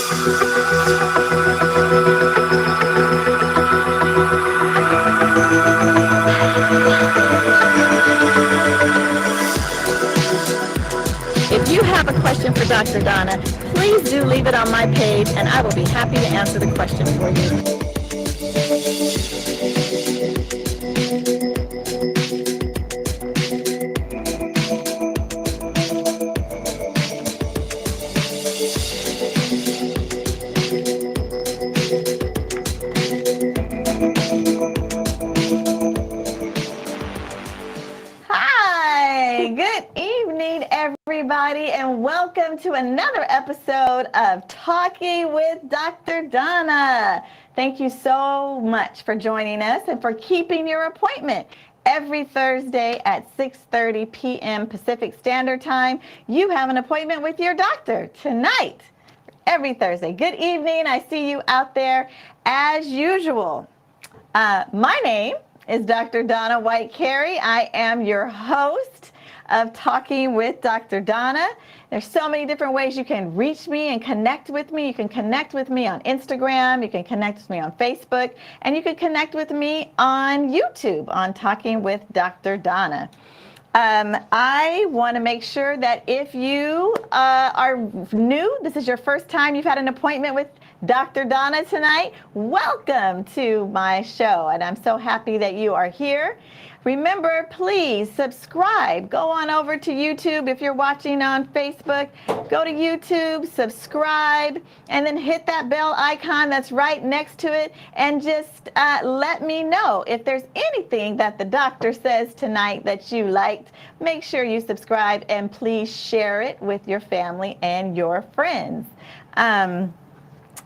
If you have a question for Dr. Donna, please do leave it on my page and I will be happy to answer the question for you. Good evening, everybody, and welcome to another episode of Talking with Dr. Donna. Thank you so much for joining us and for keeping your appointment. Every Thursday at 6:30 p.m. Pacific Standard Time, you have an appointment with your doctor tonight. Every Thursday. Good evening. I see you out there as usual. My name is Dr. Donna White-Carey. I am your host of Talking with Dr. Donna. There's so many different ways you can reach me and connect with me. You can connect with me on Instagram, you can connect with me on Facebook, and you can connect with me on YouTube on Talking with Dr. Donna. I want to make sure that if you are new, this is your first time you've had an appointment with Dr. Donna tonight, welcome to my show, and I'm so happy that you are here. Remember, please subscribe. Go on over to YouTube. If you're watching on Facebook, go to YouTube, subscribe, and then hit that bell icon that's right next to it, and just let me know if there's anything that the doctor says tonight that you liked. Make sure you subscribe, and please share it with your family and your friends.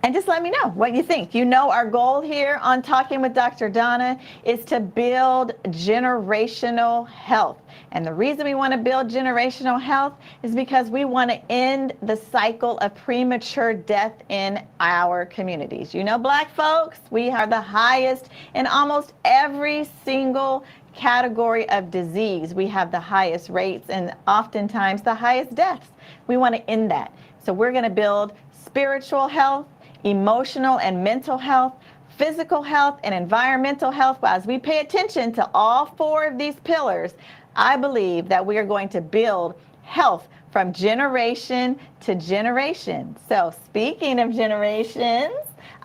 And just let me know what you think. You know, our goal here on Talking with Dr. Donna is to build generational health. And the reason we want to build generational health is because we want to end the cycle of premature death in our communities. You know, Black folks, we are the highest in almost every single category of disease. We have the highest rates and oftentimes the highest deaths. We want to end that. So we're going to build spiritual health, emotional and mental health, physical health, and environmental health. As we pay attention to all four of these pillars, I believe that we are going to build health from generation to generation. So speaking of generations,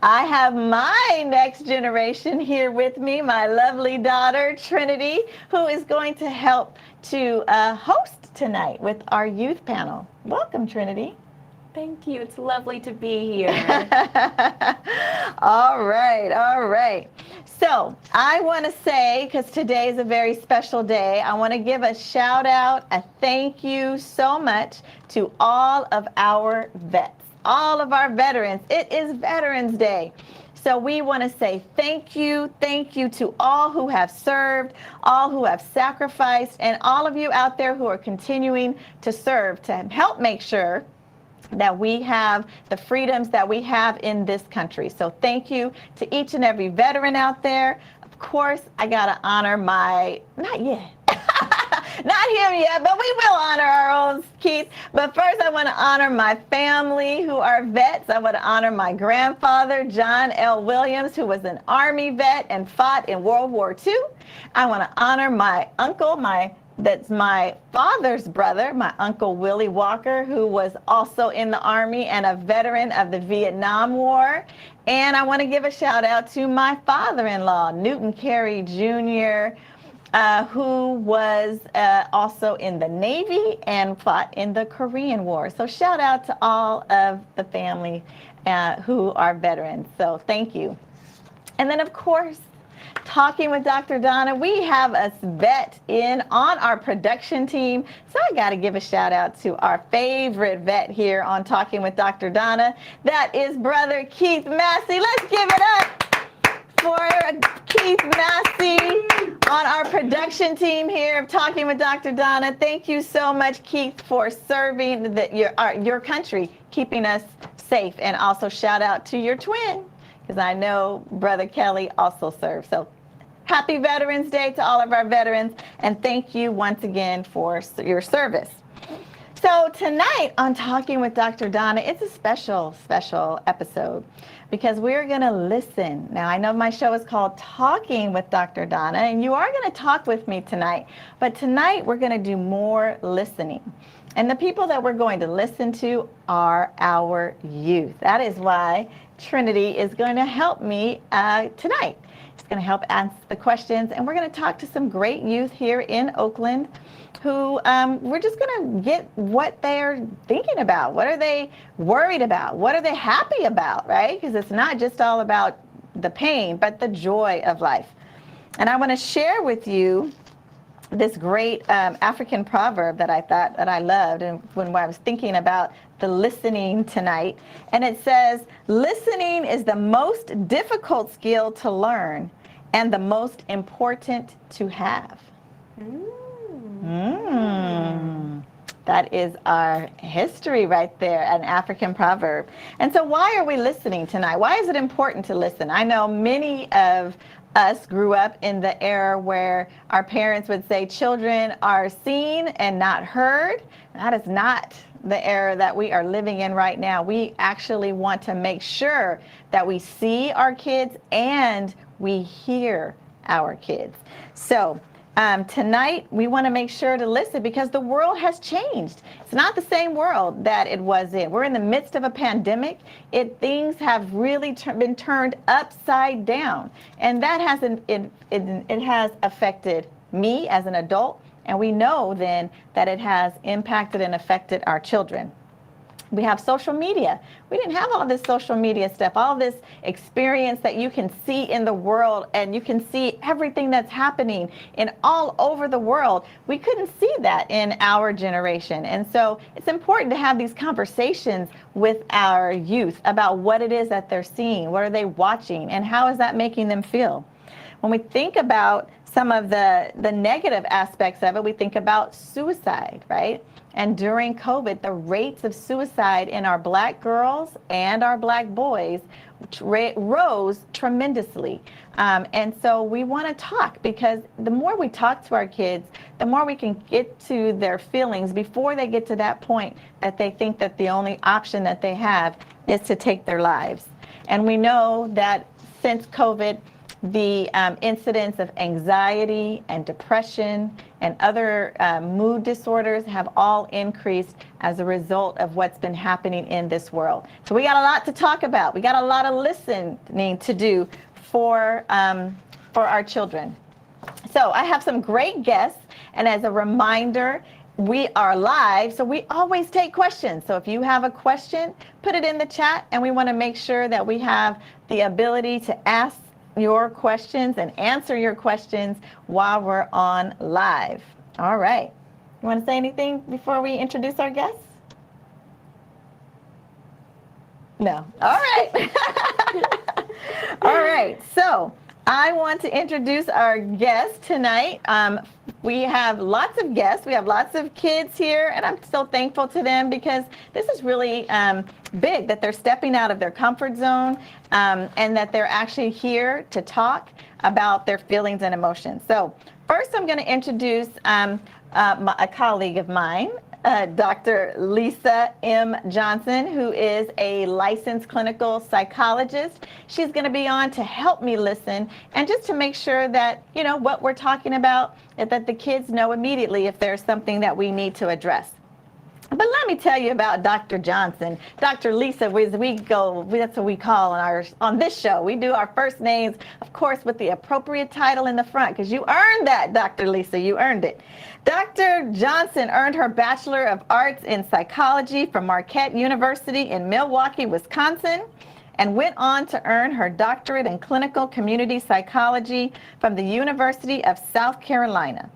I have my next generation here with me, my lovely daughter, Trinity, who is going to help to host tonight with our youth panel. Welcome, Trinity. Thank you. It's lovely to be here. All right. So I want to say, because today is a very special day, I want to give a shout out, a thank you so much to all of our vets, all of our veterans. It is Veterans Day. So we want to say thank you to all who have served, all who have sacrificed, and all of you out there who are continuing to serve to help make sure that we have the freedoms that we have in this country. So thank you to each and every veteran out there. Of course, I got to honor not yet, not him yet, but we will honor our own Keith. But first, I want to honor my family who are vets. I want to honor my grandfather, John L. Williams, who was an Army vet and fought in World War II. I want to honor my uncle, that's my father's brother, my Uncle Willie Walker, who was also in the Army and a veteran of the Vietnam War. And I want to give a shout out to my father-in-law, Newton Carey Jr., who was also in the Navy and fought in the Korean War. So shout out to all of the family who are veterans. So thank you. And then, of course, Talking with Dr. Donna, we have a vet on our production team. So I got to give a shout out to our favorite vet here on Talking with Dr. Donna. That is Brother Keith Massey. Let's give it up for Keith Massey on our production team here of Talking with Dr. Donna. Thank you so much, Keith, for serving your country, keeping us safe. And also shout out to your twin, because I know Brother Kelly also served. So happy Veterans Day to all of our veterans, and thank you once again for your service. So tonight on Talking with Dr. Donna, it's a special episode because we're going to listen. Now, I know my show is called Talking with Dr. Donna, and you are going to talk with me tonight. But tonight, we're going to do more listening. And the people that we're going to listen to are our youth. That is why Trinity is going to help me tonight. It's going to help answer the questions, and we're going to talk to some great youth here in Oakland who we're just going to get what they're thinking about. What are they worried about? What are they happy about, right? Because it's not just all about the pain, but the joy of life. And I want to share with you this great African proverb that I thought that I loved and when I was thinking about the listening tonight. And it says, listening is the most difficult skill to learn and the most important to have. That is our history right there, an African proverb. And so why are we listening tonight? Why is it important to listen? I know many of us grew up in the era where our parents would say children are seen and not heard. That is not the era that we are living in right now. We actually want to make sure that we see our kids and we hear our kids. So tonight, we want to make sure to listen because the world has changed. It's not the same world that it was in. We're in the midst of a pandemic. Things have really been turned upside down. And that it has affected me as an adult. And we know then that it has impacted and affected our children. We have social media. We didn't have all this social media stuff, all this experience that you can see in the world and you can see everything that's happening in all over the world. We couldn't see that in our generation. And so it's important to have these conversations with our youth about what it is that they're seeing, what are they watching, and how is that making them feel. When we think about some of the negative aspects of it, we think about suicide, right? And during COVID, the rates of suicide in our Black girls and our Black boys rose tremendously. And so we want to talk because the more we talk to our kids, the more we can get to their feelings before they get to that point that they think that the only option that they have is to take their lives. And we know that since COVID, the incidence of anxiety and depression and other mood disorders have all increased as a result of what's been happening in this world. So we got a lot to talk about. We got a lot of listening to do for our children. So I have some great guests, and as a reminder, we are live, so we always take questions. So if you have a question, put it in the chat, and we want to make sure that we have the ability to ask your questions and answer your questions while we're on live. All right. You want to say anything before we introduce our guests? No. All right. All right. So I want to introduce our guest tonight. We have lots of guests. We have lots of kids here, and I'm so thankful to them because this is really big that they're stepping out of their comfort zone and that they're actually here to talk about their feelings and emotions. So first, I'm going to introduce a colleague of mine, Dr. Lisa M. Johnson, who is a licensed clinical psychologist. She's going to be on to help me listen and just to make sure that, you know, what we're talking about, that the kids know immediately if there's something that we need to address. But let me tell you about Dr. Johnson. Dr. Lisa, as we go, that's what we call on this show. We do our first names, of course, with the appropriate title in the front, because you earned that, Dr. Lisa. You earned it. Dr. Johnson earned her Bachelor of Arts in Psychology from Marquette University in Milwaukee, Wisconsin, and went on to earn her doctorate in clinical community psychology from the University of South Carolina.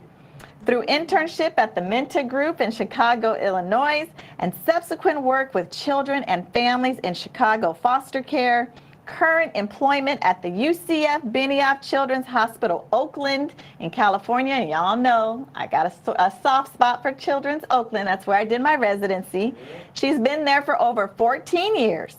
Through internship at the Menta Group in Chicago, Illinois, and subsequent work with children and families in Chicago foster care, current employment at the UCF Benioff Children's Hospital, Oakland in California. And y'all know I got a soft spot for Children's Oakland. That's where I did my residency. She's been there for over 14 years.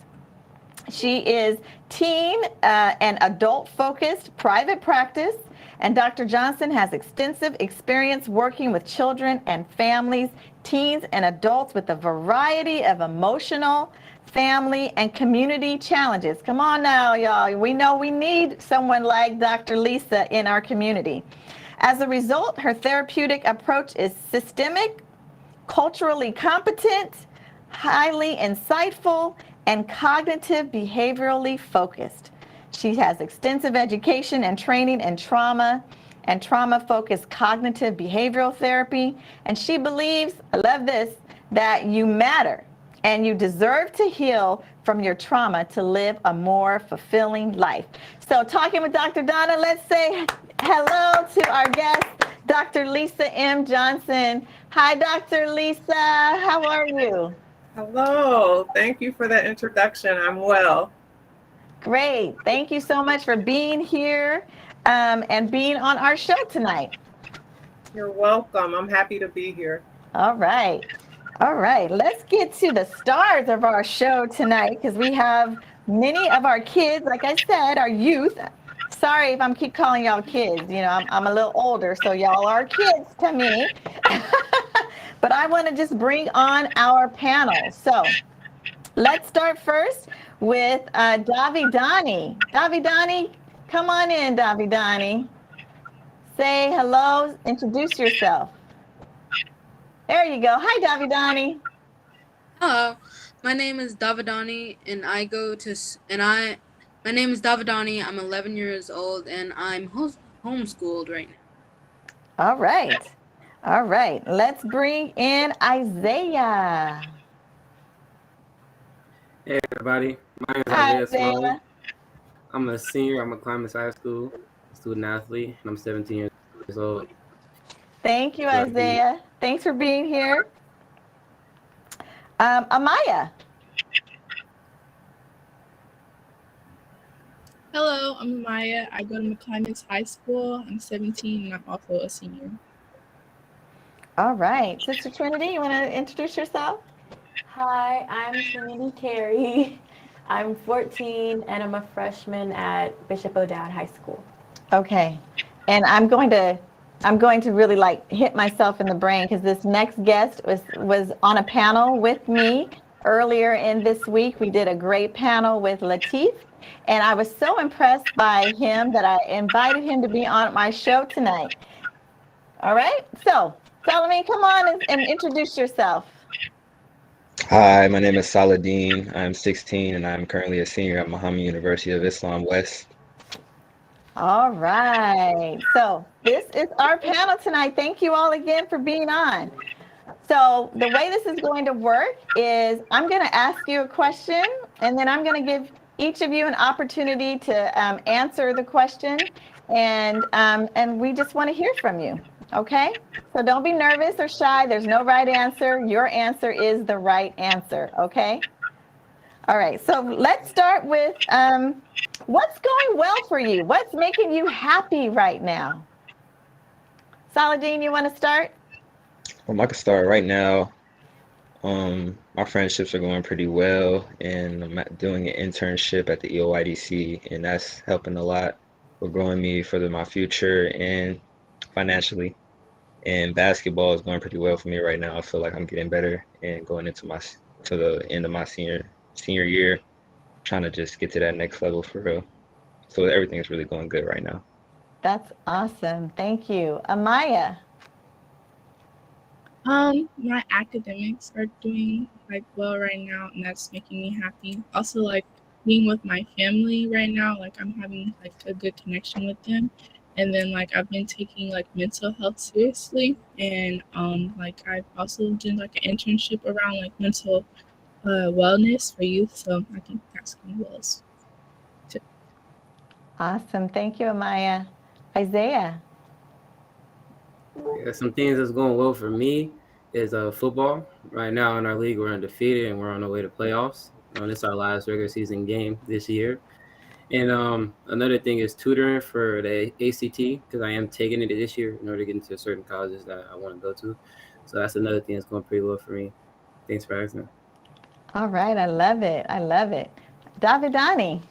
She is teen and adult-focused private practice And Dr. Johnson has extensive experience working with children and families, teens and adults with a variety of emotional, family, and community challenges. Come on now, y'all. We know we need someone like Dr. Lisa in our community. As a result, her therapeutic approach is systemic, culturally competent, highly insightful, and cognitive behaviorally focused. She has extensive education and training in trauma and trauma-focused cognitive behavioral therapy, and she believes, I love this, that you matter and you deserve to heal from your trauma to live a more fulfilling life. So talking with Dr. Donna, let's say hello to our guest, Dr. Lisa M. Johnson. Hi, Dr. Lisa. How are you? Hello. Thank you for that introduction. I'm well. Great. Thank you so much for being here and being on our show tonight. You're welcome. I'm happy to be here. All right. All right. Let's get to the stars of our show tonight because we have many of our kids, like I said, our youth. Sorry if I'm keep calling y'all kids. You know, I'm a little older, so y'all are kids to me. But I want to just bring on our panel. So let's start first with Davidani. Davidani, come on in, Davidani. Say hello, introduce yourself. There you go. Hi, Davidani. Hello, my name is Davidani, and my name is Davidani. I'm 11 years old, and I'm homeschooled right now. All right. All right. Let's bring in Isaiah. Hey everybody, my name is Hi, Isaiah Smalley. Isaiah. I'm a senior. I'm at Columbus High School, student athlete, and I'm 17 years old. Thank you, Isaiah. Thanks for being here. Amaya. Hello, I'm Maya. I go to McClimates High School. I'm 17 and I'm also a senior. All right. Sister Trinity, you want to introduce yourself? Hi, I'm Trinity Carey. I'm 14 and I'm a freshman at Bishop O'Dowd High School. Okay. And I'm going to really like hit myself in the brain because this next guest was on a panel with me earlier in this week. We did a great panel with Latif, and I was so impressed by him that I invited him to be on my show tonight. All right. So, Salamine, come on and introduce yourself. Hi, my name is Saladin. I'm 16 and I'm currently a senior at Muhammad University of Islam West. All right. So this is our panel tonight. Thank you all again for being on. So the way this is going to work is I'm going to ask you a question, and then I'm going to give each of you an opportunity to answer the question, and we just want to hear from you. Okay? So don't be nervous or shy. There's no right answer. Your answer is the right answer. Okay? All right. So let's start with what's going well for you? What's making you happy right now? Saladin, you want to start? I can start right now. My friendships are going pretty well, and I'm doing an internship at the EOIDC, and that's helping a lot with growing me for my future and financially. And basketball is going pretty well for me right now. I feel like I'm getting better and going into the end of my senior year, trying to just get to that next level for real. So everything is really going good right now. That's awesome. Thank you. Amaya. My academics are doing like well right now, and that's making me happy. Also, like being with my family right now, like I'm having like a good connection with them. And then like I've been taking like mental health seriously, and like I've also done like an internship around like mental wellness for youth. So I think that's going well. Awesome. Thank you, Amaya. Isaiah. Yeah, some things that's going well for me is football. Right now in our league, we're undefeated and we're on our way to playoffs. This is our last regular season game this year. And another thing is tutoring for the ACT, because I am taking it this year in order to get into certain colleges that I want to go to. So that's another thing that's going pretty well for me. Thanks for asking. All right. I love it. I love it. Davidani.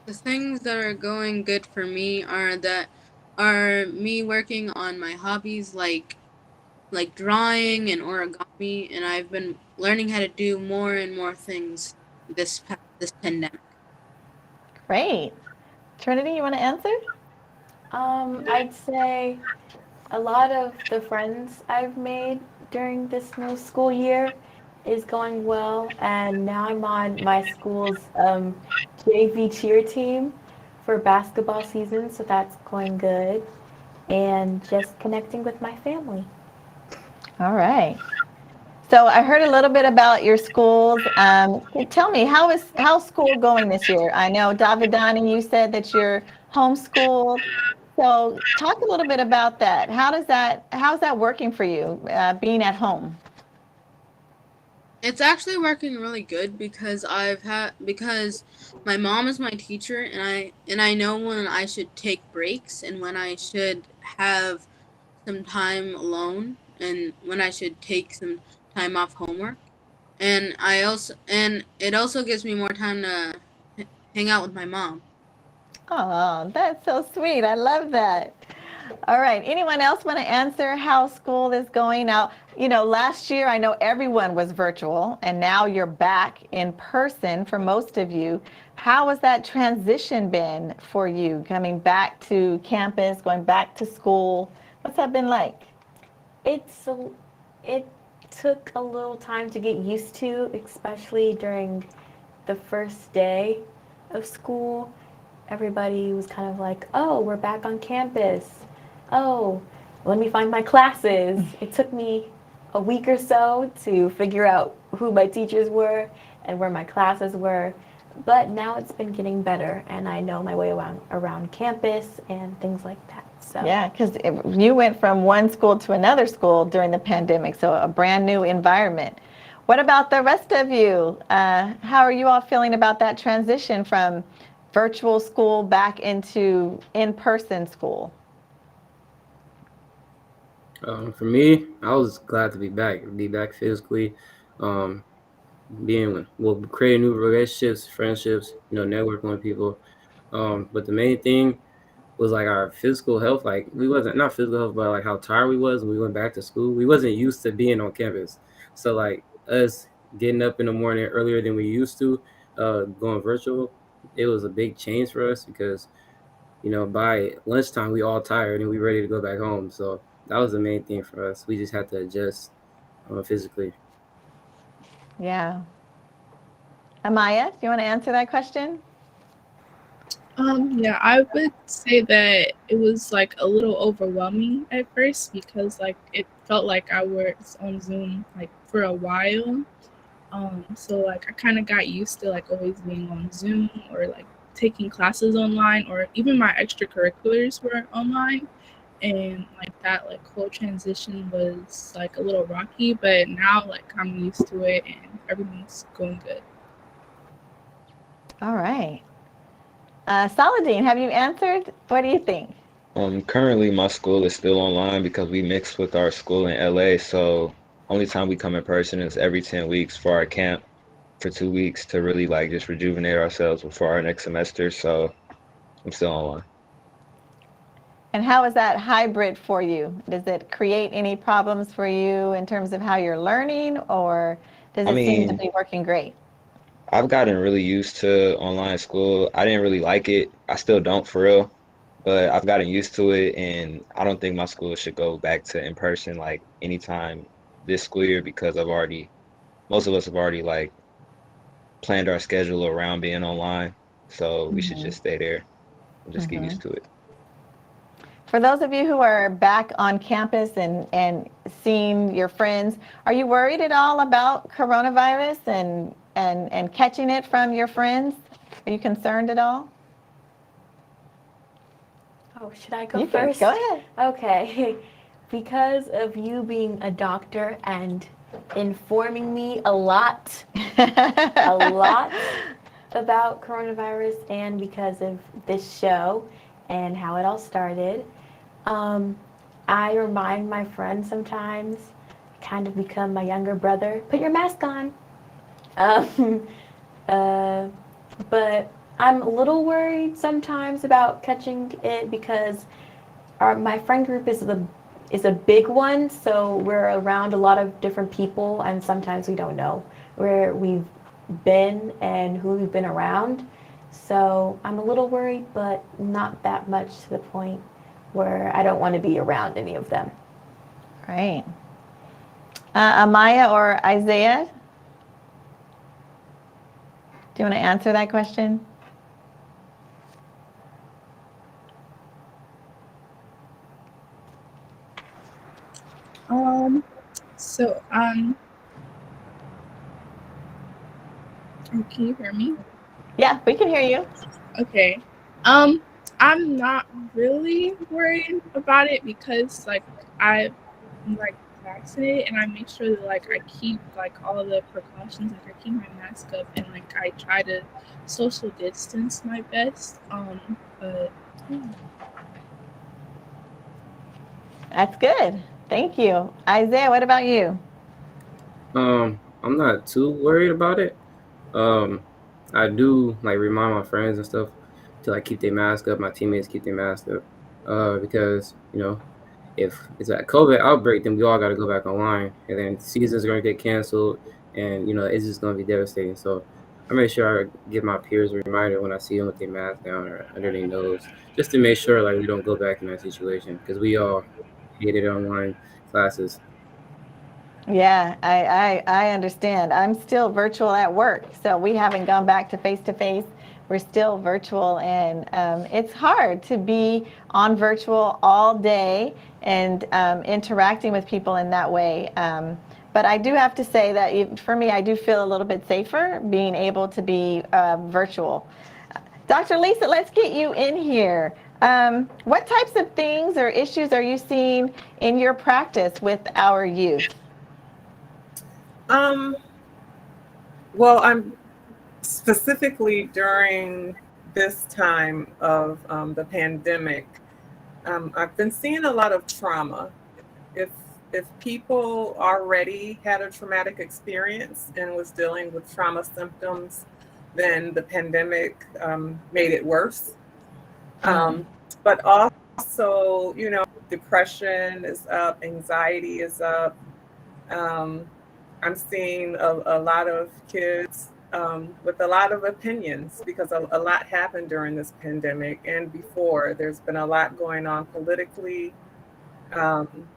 The things that are going good for me are me working on my hobbies like drawing and origami, and I've been learning how to do more and more things this pandemic. Great. Trinity, you want to answer? I'd say a lot of the friends I've made during this new school year is going well, and now I'm on my school's JV cheer team for basketball season, so that's going good, and just connecting with my family. All right. So I heard a little bit about your schools. Tell me, how's school going this year? I know, Davidani, you said that you're homeschooled. So talk a little bit about that. How's that working for you, being at home? It's actually working really good because because my mom is my teacher, and I know when I should take breaks and when I should have some time alone and when I should take some time off homework. And it also gives me more time to hang out with my mom. Oh, that's so sweet. I love that. All right. Anyone else want to answer how school is going? Now, last year I know everyone was virtual and now you're back in person for most of you. How has that transition been for you, coming back to campus, going back to school? What's that been like? It took a little time to get used to, especially during the first day of school. Everybody was kind of like, oh, we're back on campus. Oh, let me find my classes. It took me a week or so to figure out who my teachers were and where my classes were. But now it's been getting better, and I know my way around campus and things like that. So Yeah, because you went from one school to another school during the pandemic, so a brand new environment. What about the rest of you? How are you all feeling about that transition from virtual school back into in-person school? For me, I was glad to be back physically, um, creating new relationships, friendships, networking with people. But the main thing was like our physical health. Like we wasn't not physical health, but like how tired we was when we went back to school. We wasn't used to being on campus, so like us getting up in the morning earlier than we used to, going virtual, it was a big change for us because by lunchtime we all tired and we ready to go back home. So that was the main thing for us. We just had to adjust physically. Yeah. Amaya, do you want to answer that question? Yeah, I would say that it was like a little overwhelming at first because like it felt like I was on Zoom like for a while. So like I kind of got used to like always being on Zoom or like taking classes online, or even my extracurriculars were online, and like that like whole transition was like a little rocky, but now like I'm used to it and everything's going good. All right. Saladin, have you answered? What do you think? Currently my school is still online because we mixed with our school in LA, so only time we come in person is every 10 weeks for our camp for 2 weeks to really like just rejuvenate ourselves before our next semester. So I'm still online. And how is that hybrid for you? Does it create any problems for you in terms of how you're learning, or does I it seem to mean, be working great? I've gotten really used to online school. I didn't really like it. I still don't for real, but I've gotten used to it, and I don't think my school should go back to in person like anytime this school year because most of us have already like planned our schedule around being online. So we should just stay there and just get Mhm. used to it. For those of you who are back on campus and seeing your friends, are you worried at all about coronavirus and catching it from your friends? Are you concerned at all? Oh, should I go You can first? go ahead. Okay. Because of you being a doctor and informing me a lot about coronavirus, and because of this show and how it all started, I remind my friends sometimes, kind of become my younger brother, put your mask on. Um, uh, but I'm a little worried sometimes about catching it because my friend group is a big one, so we're around a lot of different people, and sometimes we don't know where we've been and who we've been around. So I'm a little worried, but not that much to the point where I don't want to be around any of them. Right. Amaya or Isaiah, do you want to answer that question? So can you hear me? Yeah, we can hear you. Okay. I'm not really worried about it because like I'm like vaccinated and I make sure that like I keep like all of the precautions, like I keep my mask up and like I try to social distance my best. But yeah. That's good. Thank you. Isaiah, what about you? I'm not too worried about it. Um, I do like remind my friends and stuff to like keep their mask up. My teammates keep their mask up. Because if it's a COVID outbreak, then we all got to go back online, and then seasons are gonna get canceled, and it's just gonna be devastating. So I make sure I give my peers a reminder when I see them with their mask down or under their nose, just to make sure like we don't go back in that situation because we all hated online classes. Yeah, I understand. I'm still virtual at work, so we haven't gone back to face to face. We're still virtual, and it's hard to be on virtual all day and interacting with people in that way. But I do have to say that for me, I do feel a little bit safer being able to be virtual. Dr. Lisa, let's get you in here. What types of things or issues are you seeing in your practice with our youth? Well, I'm specifically during this time of the pandemic. I've been seeing a lot of trauma. If if people already had a traumatic experience and was dealing with trauma symptoms, then the pandemic made it worse. Um, but also, depression is up, anxiety is up. Um, I'm seeing a lot of kids with a lot of opinions because a lot happened during this pandemic and before. There's been a lot going on politically, um,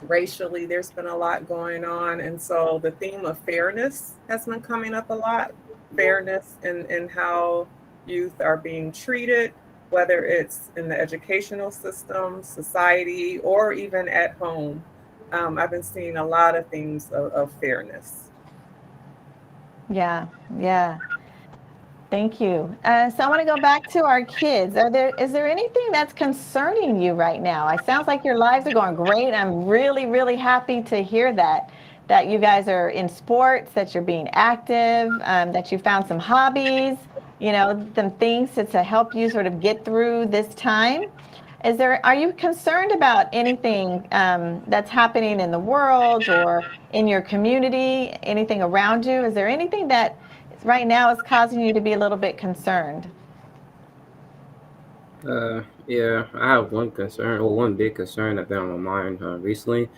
racially, there's been a lot going on. And so the theme of fairness has been coming up a lot. Fairness in how youth are being treated, whether it's in the educational system, society, or even at home. I've been seeing a lot of themes of fairness. Yeah, yeah. Thank you. So I want to go back to our kids. Is there anything that's concerning you right now? It sounds like your lives are going great. I'm really, really happy to hear that you guys are in sports, that you're being active, that you found some hobbies, some things to help you sort of get through this time. Are you concerned about anything that's happening in the world or in your community, anything around you? Is there anything that right now is causing you to be a little bit concerned? Yeah, I have one concern, or one big concern that's been on my mind recently.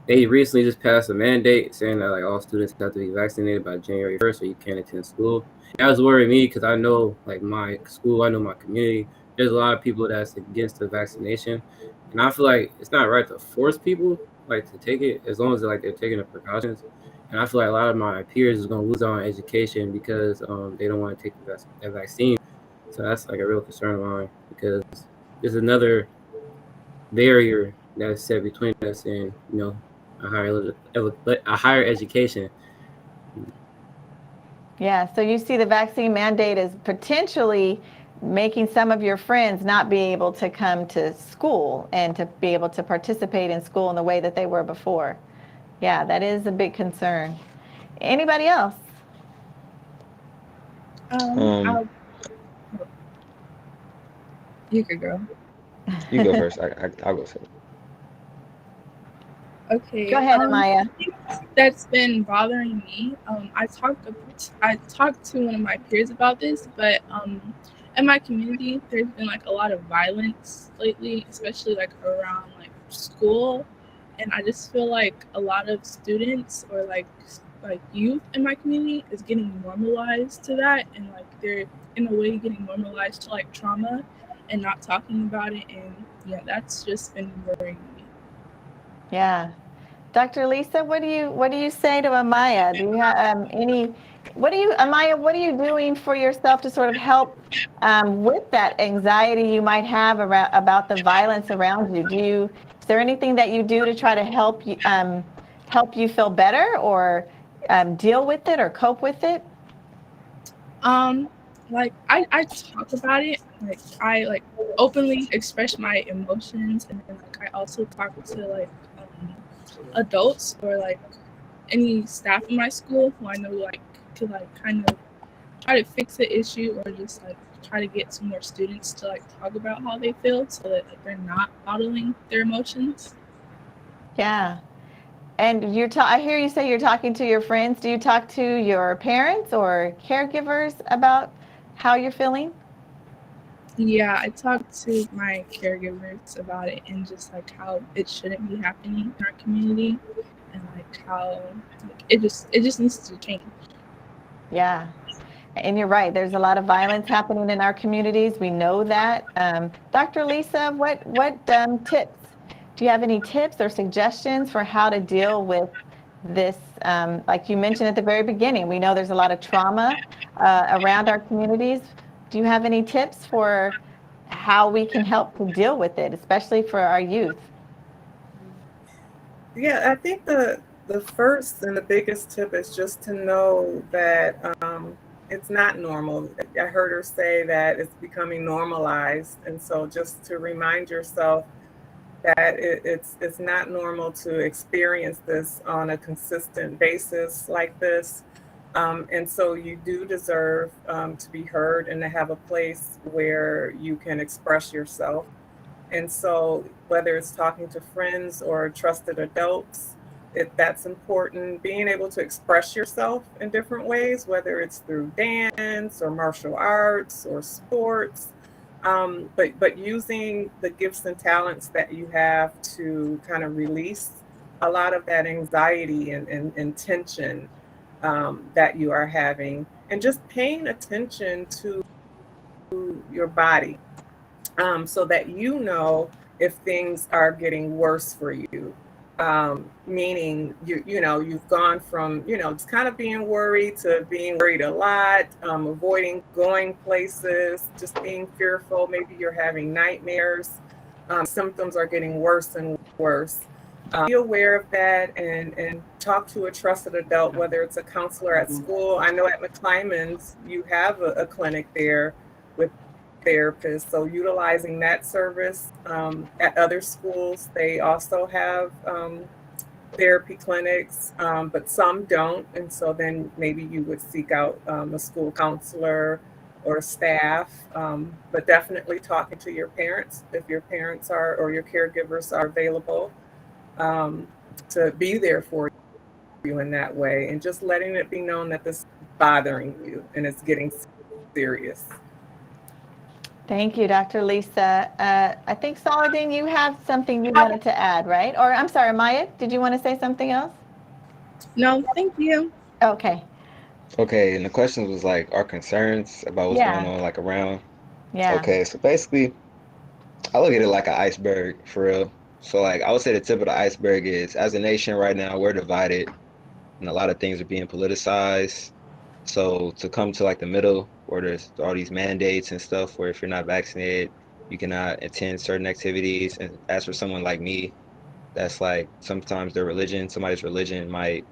They recently just passed a mandate saying that like all students have to be vaccinated by January 1st, or you can't attend school. That was worrying me because I know like my school, I know my community. There's a lot of people that's against the vaccination, and I feel like it's not right to force people like to take it as long as they're taking the precautions. And I feel like a lot of my peers is gonna lose out on education because they don't want to take the vaccine. So that's like a real concern of mine because there's another barrier that's set between us and a higher education. Yeah, so you see the vaccine mandate as potentially making some of your friends not be able to come to school and to be able to participate in school in the way that they were before. Yeah, that is a big concern. Anybody else? Um, You could go. you go first. I'll go second. Okay. Go ahead, Amaya. That's been bothering me. I talked to one of my peers about this, but in my community, there's been like a lot of violence lately, especially like around like school, and I just feel like a lot of students or like youth in my community is getting normalized to that, and like they're in a way getting normalized to like trauma and not talking about it, and yeah, that's just been worrying me. Yeah. Dr. Lisa, what do you say to Amaya? Do you have Amaya, what are you doing for yourself to sort of help with that anxiety you might have about the violence around you? Is there anything that you do to try to help you feel better or deal with it or cope with it? Like I talk about it, like I like openly express my emotions, and then like I also talk to like adults or like any staff in my school who I know like to like kind of try to fix the issue or just like try to get some more students to like talk about how they feel so that like they're not bottling their emotions. Yeah. And I hear you say you're talking to your friends. Do you talk to your parents or caregivers about how you're feeling? Yeah, I talked to my caregivers about it and just like how it shouldn't be happening in our community and like how like, it just needs to change. Yeah. And you're right. There's a lot of violence happening in our communities. We know that. Dr. Lisa, what tips? Do you have any tips or suggestions for how to deal with this? Like you mentioned at the very beginning, we know there's a lot of trauma around our communities. Do you have any tips for how we can help to deal with it, especially for our youth? Yeah, I think the first and the biggest tip is just to know that it's not normal. I heard her say that it's becoming normalized, and so just to remind yourself that it's not normal to experience this on a consistent basis like this. And so you do deserve to be heard and to have a place where you can express yourself. And so, whether it's talking to friends or trusted adults, that's important. Being able to express yourself in different ways, whether it's through dance or martial arts or sports, but using the gifts and talents that you have to kind of release a lot of that anxiety and tension that you are having, and just paying attention to your body so that you know if things are getting worse for you. Meaning you've gone from just kind of being worried to being worried a lot, avoiding going places, just being fearful. Maybe you're having nightmares. Symptoms are getting worse and worse. Be aware of that and talk to a trusted adult, whether it's a counselor at school. I know at McClymonds you have a clinic there with therapists, so utilizing that service. At other schools, they also have therapy clinics, but some don't, and so then maybe you would seek out a school counselor or staff, but definitely talking to your parents if your parents are or your caregivers are available um, to be there for you in that way, and just letting it be known that this is bothering you and it's getting serious. Thank you, Dr. Lisa. I think Saladin, you have something you wanted to add, right? Or I'm sorry, Maya, did you want to say something else? No, thank you. Okay. Okay, and the question was like our concerns about what's going Yeah. on like around. Yeah. Okay, so basically I look at it like an iceberg for real. So like I would say the tip of the iceberg is as a nation right now we're divided and a lot of things are being politicized. So to come to like the middle where there's all these mandates and stuff where if you're not vaccinated, you cannot attend certain activities. And as for someone like me, that's like sometimes somebody's religion might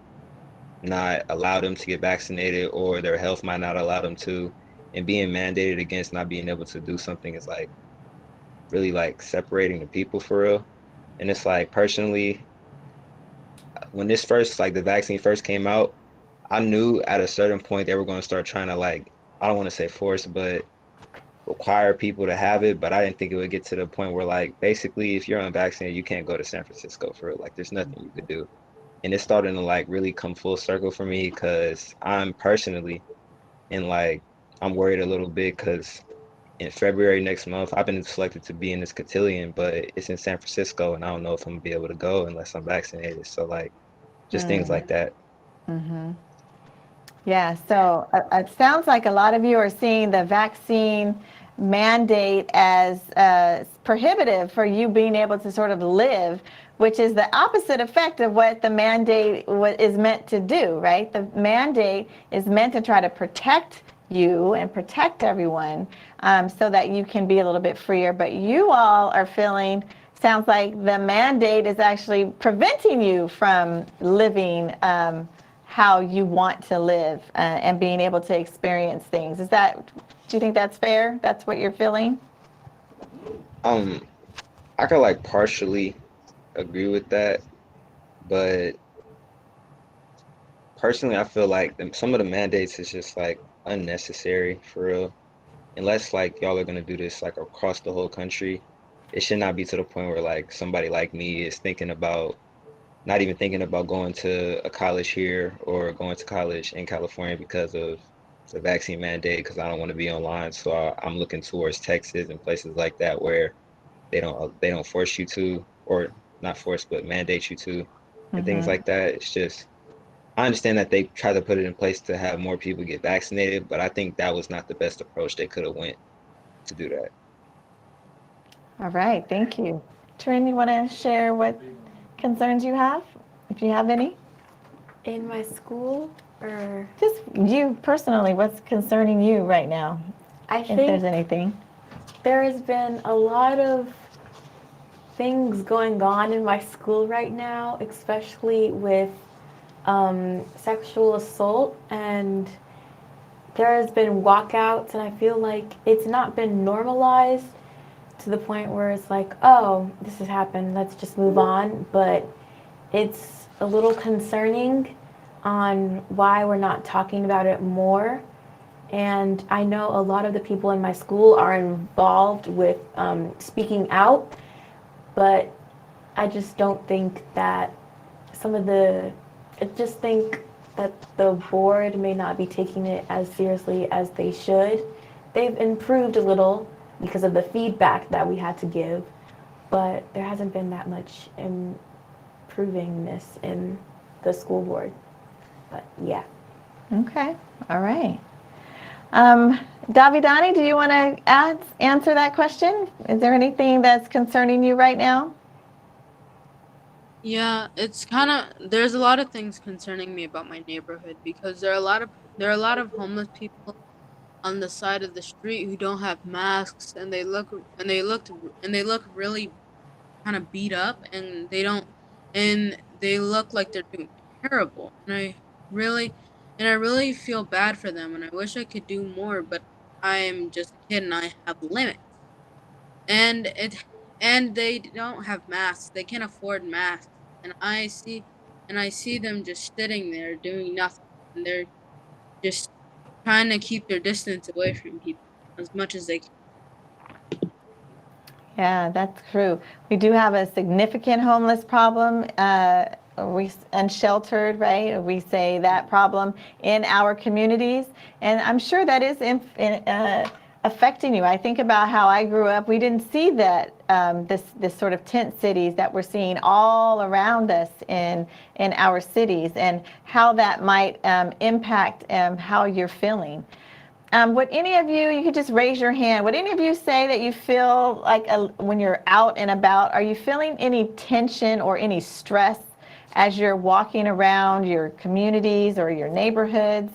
not allow them to get vaccinated or their health might not allow them to. And being mandated against not being able to do something is like really like separating the people for real. And it's like personally, when this first like the vaccine first came out, I knew at a certain point they were going to start trying to like I don't want to say force, but require people to have it, but I didn't think it would get to the point where like basically if you're unvaccinated, you can't go to San Francisco for it. Like there's nothing you could do. And it's starting to like really come full circle for me because I'm personally and like I'm worried a little bit because in February next month I've been selected to be in this cotillion, but it's in San Francisco and I don't know if I'm gonna be able to go unless I'm vaccinated. So like just things like that. Mm-hmm. Yeah, so it sounds like a lot of you are seeing the vaccine mandate as prohibitive for you being able to sort of live, which is the opposite effect of what the mandate is meant to do, right? The mandate is meant to try to protect you and protect everyone so that you can be a little bit freer. But you all are feeling, sounds like the mandate is actually preventing you from living how you want to live and being able to experience things. Do you think that's fair? That's what you're feeling? I could like partially agree with that, but personally I feel like some of the mandates is just like unnecessary for real. Unless like y'all are gonna do this like across the whole country, it should not be to the point where like somebody like me is thinking about not even thinking about going to a college here or going to college in California because of the vaccine mandate because I don't want to be online. So I'm looking towards Texas and places like that where they don't force you to, or not force but mandate you to, and things Mm-hmm. like that. It's just I understand that they try to put it in place to have more people get vaccinated, but I think that was not the best approach they could have went to do that. All right, thank you. Trin, you want to share what concerns you have, if you have any? In my school, or Just you personally, what's concerning you right now, I if there's think anything? there has been a lot of things going on in my school right now, especially with sexual assault, and there has been walkouts, and I feel like it's not been normalized to the point where it's like, oh, this has happened, let's just move on. But it's a little concerning on why we're not talking about it more. And I know a lot of the people in my school are involved with speaking out, but I just don't think that I just think that the board may not be taking it as seriously as they should. They've improved a little because of the feedback that we had to give, but there hasn't been that much improvingness in the school board. But yeah. Okay, all right. Davidani, do you want to answer that question? Is there anything that's concerning you right now? Yeah, it's kind of there's a lot of things concerning me about my neighborhood because there are a lot of homeless people on the side of the street who don't have masks and they look really kind of beat up and they look like they're doing terrible really and I really feel bad for them and I wish I could do more, but I'm just a kid and I have limits. And it and they don't have masks. They can't afford masks. And I see them just sitting there doing nothing. And they're just trying to keep their distance away from people as much as they can. Yeah, that's true. We do have a significant homeless problem, unsheltered, right? We say that problem in our communities, and I'm sure that is affecting you. I think about how I grew up. We didn't see that this sort of tent cities that we're seeing all around us in our cities, and how that might impact how you're feeling. Would any of you could just raise your hand, would any of you say that you feel like when you're out and about, are you feeling any tension or any stress as you're walking around your communities or your neighborhoods?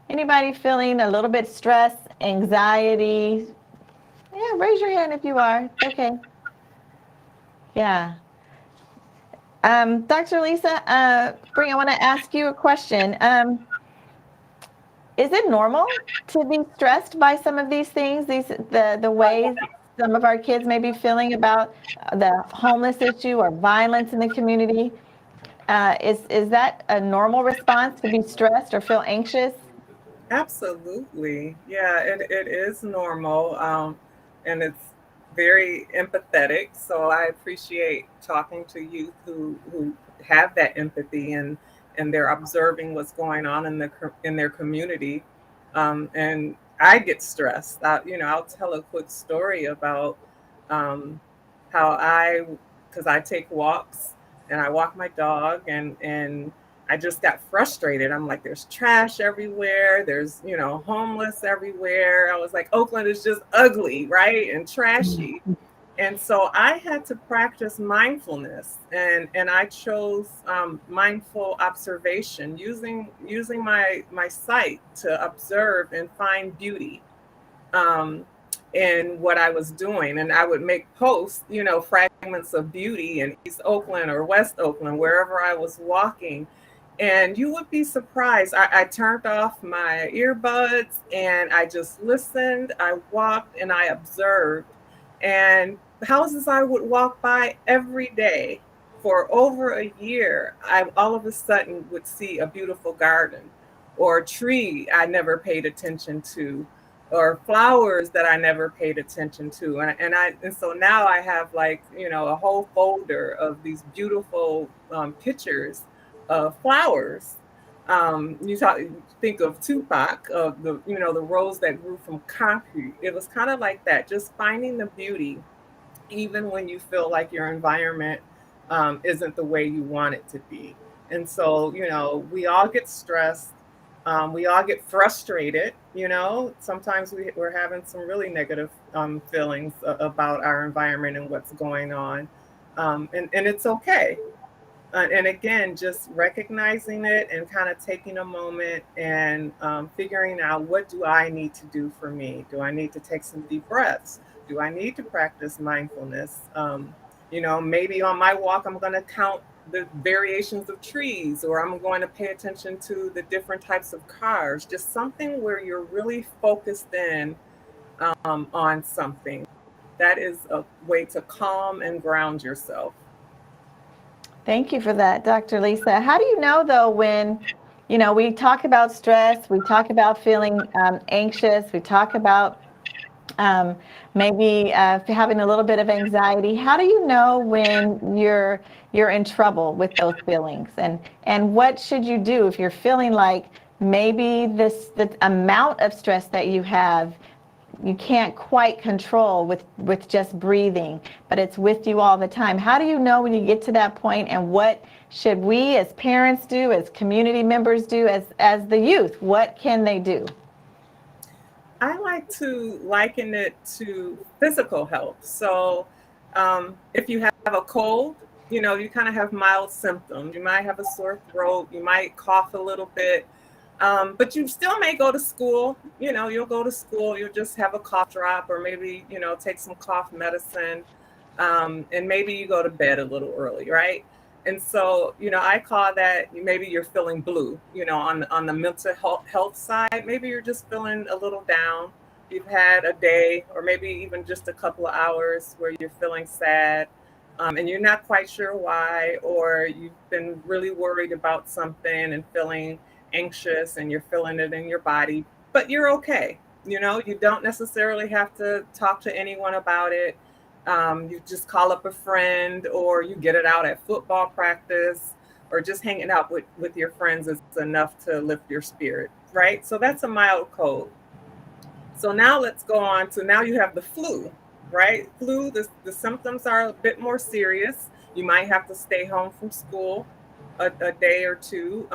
Anybody feeling a little bit stress, anxiety? Yeah, raise your hand if you are. Okay. Yeah. Dr. Lisa, Bree, I want to ask you a question. Is it normal to be stressed by some of these things, the ways some of our kids may be feeling about the homeless issue or violence in the community? Is that a normal response to be stressed or feel anxious? Absolutely. Yeah, it is normal. And it's very empathetic. So I appreciate talking to youth who have that empathy and they're observing what's going on in in their community. And I get stressed. I'll tell a quick story about um, how because I take walks and I walk my dog and I just got frustrated. I'm like, there's trash everywhere. There's, homeless everywhere. I was like, Oakland is just ugly, right? And trashy. And so I had to practice mindfulness, and I chose mindful observation, using my sight to observe and find beauty um, in what I was doing. And I would make posts, fragments of beauty in East Oakland or West Oakland, wherever I was walking. And you would be surprised. I turned off my earbuds and I just listened. I walked and I observed. And houses I would walk by every day for over a year, I all of a sudden would see a beautiful garden or a tree I never paid attention to or flowers that I never paid attention to. And so now I have like, a whole folder of these beautiful pictures of flowers. You think of Tupac, of the rose that grew from concrete. It was kind of like that, just finding the beauty, even when you feel like your environment isn't the way you want it to be. And so, we all get stressed. We all get frustrated. Sometimes we're having some really negative feelings about our environment and what's going on. And it's okay. And again, just recognizing it and kind of taking a moment and figuring out, what do I need to do for me? Do I need to take some deep breaths? Do I need to practice mindfulness? Maybe on my walk, I'm going to count the variations of trees, or I'm going to pay attention to the different types of cars, just something where you're really focused in on something. That is a way to calm and ground yourself. Thank you for that, Dr. Lisa. How do you know, though, when, we talk about stress, we talk about feeling anxious, we talk about maybe having a little bit of anxiety. How do you know when you're in trouble with those feelings? And what should you do if you're feeling like maybe the amount of stress that you have, you can't quite control with just breathing, but it's with you all the time? How do you know when you get to that point, and what should we as parents do, as community members do, as the youth? What can they do? I like to liken it to physical health. So if you have a cold, you kind of have mild symptoms. You might have a sore throat, you might cough a little bit, but you still may go to school. You'll go to school, you'll just have a cough drop, or maybe, take some cough medicine, and maybe you go to bed a little early, right? And so, I call that, maybe you're feeling blue, on the mental health side. Maybe you're just feeling a little down. You've had a day or maybe even just a couple of hours where you're feeling sad, and you're not quite sure why, or you've been really worried about something and feeling anxious, and you're feeling it in your body, but you're okay. You don't necessarily have to talk to anyone about it. You just call up a friend, or you get it out at football practice, or just hanging out with your friends is enough to lift your spirit, right? So that's a mild cold. So now let's go on to, now you have the flu, right? Flu, the symptoms are a bit more serious. You might have to stay home from school a day or two,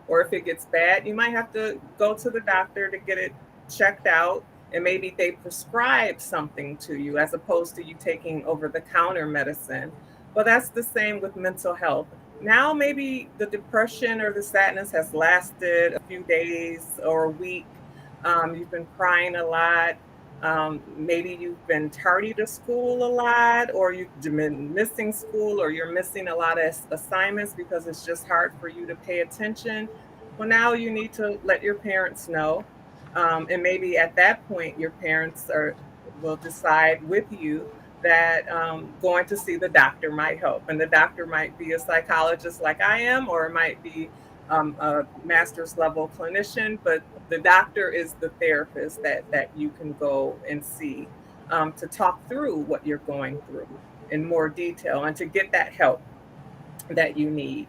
or if it gets bad, you might have to go to the doctor to get it checked out. And maybe they prescribe something to you as opposed to you taking over-the-counter medicine. Well, that's the same with mental health. Now maybe the depression or the sadness has lasted a few days or a week. You've been crying a lot. Maybe you've been tardy to school a lot, or you've been missing school, or you're missing a lot of assignments because it's just hard for you to pay attention. Well, now you need to let your parents know. And maybe at that point, your parents will decide with you that going to see the doctor might help. And the doctor might be a psychologist like I am, or it might be a master's level clinician, but the doctor is the therapist that you can go and see to talk through what you're going through in more detail and to get that help that you need.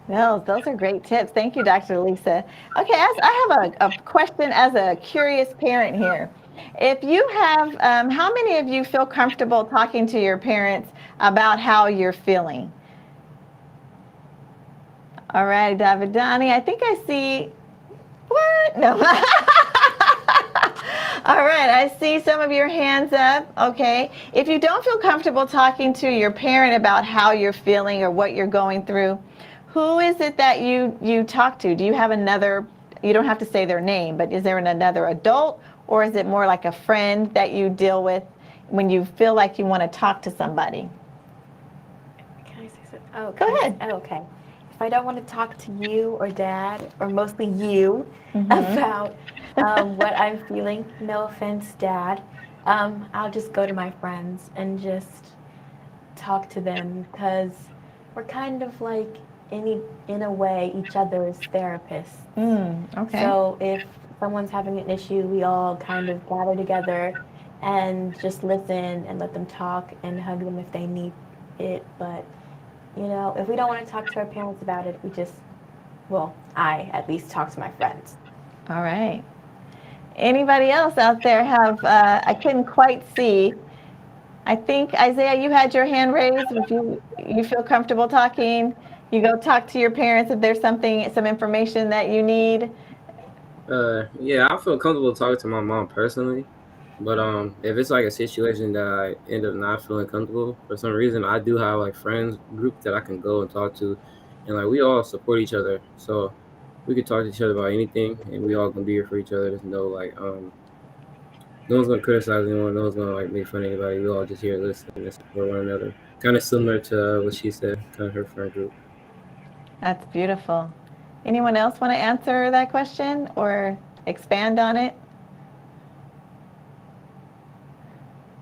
Well, those are great tips. Thank you, Dr. Lisa. Okay, I have a question as a curious parent here. If you have, how many of you feel comfortable talking to your parents about how you're feeling? All right, David, Donnie, I think I see, what? No. All right, I see some of your hands up. Okay. If you don't feel comfortable talking to your parent about how you're feeling or what you're going through, who is it that you talk to? Do you have another, you don't have to say their name, but is there another adult, or is it more like a friend that you deal with when you feel like you want to talk to somebody? Can I say something? Oh, Go ahead. Okay. If I don't want to talk to you or dad, or mostly you, Mhm. about what I'm feeling, no offense, dad, I'll just go to my friends and just talk to them, because we're kind of like, in a way, each other's therapists. Okay. So if someone's having an issue, we all kind of gather together and just listen and let them talk and hug them if they need it. But, you know, if we don't want to talk to our parents about it, we just, well, I at least talk to my friends. All right. Anybody else out there have, I couldn't quite see. I think, Isaiah, you had your hand raised. If you feel comfortable talking, you go talk to your parents if there's some information that you need. Yeah, I feel comfortable talking to my mom personally, but if it's like a situation that I end up not feeling comfortable for some reason, I do have like friends group that I can go and talk to, and like we all support each other, so we could talk to each other about anything, and we all can be here for each other. There's no like no one's gonna criticize anyone, no one's gonna like make fun of anybody. We all just here to listen and support one another. Kind of similar to what she said, kind of her friend group. That's beautiful. Anyone else want to answer that question or expand on it?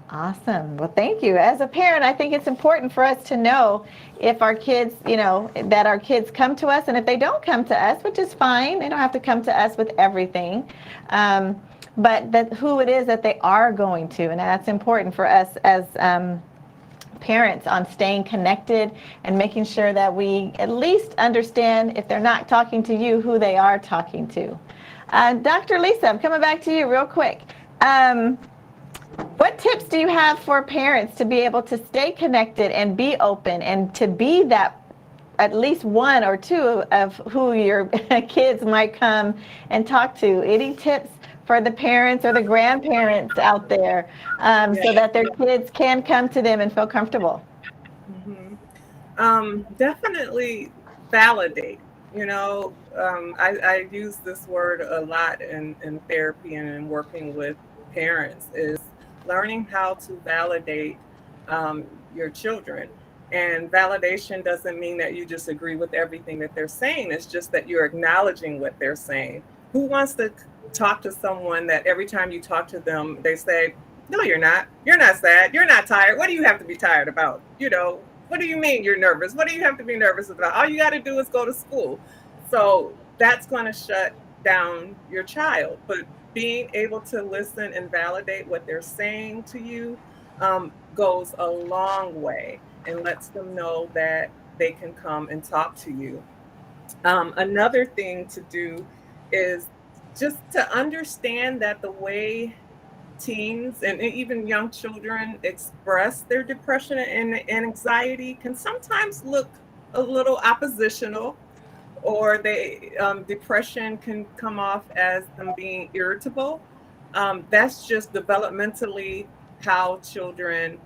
Awesome. Well, thank you. As a parent, I think it's important for us to know if our kids, you know, that our kids come to us, and if they don't come to us, which is fine, they don't have to come to us with everything, but that who it is that they are going to, and that's important for us as parents, on staying connected and making sure that we at least understand, if they're not talking to you, who they are talking to. Dr. Lisa, I'm coming back to you real quick. What tips do you have for parents to be able to stay connected and be open and to be that at least one or two of who your kids might come and talk to? Any tips for the parents or the grandparents out there so that their kids can come to them and feel comfortable? Definitely validate. You know, I use this word a lot in therapy and in working with parents, is learning how to validate your children. And validation doesn't mean that you just agree with everything that they're saying. It's just that you're acknowledging what they're saying. Who wants to talk to someone that every time you talk to them, they say, no, you're not sad, you're not tired. What do you have to be tired about? You know, what do you mean you're nervous? What do you have to be nervous about? All you got to do is go to school. So that's going to shut down your child. But being able to listen and validate what they're saying to you goes a long way and lets them know that they can come and talk to you. Another thing to do is just to understand that the way teens and even young children express their depression and anxiety can sometimes look a little oppositional, or depression can come off as them being irritable. That's just developmentally how children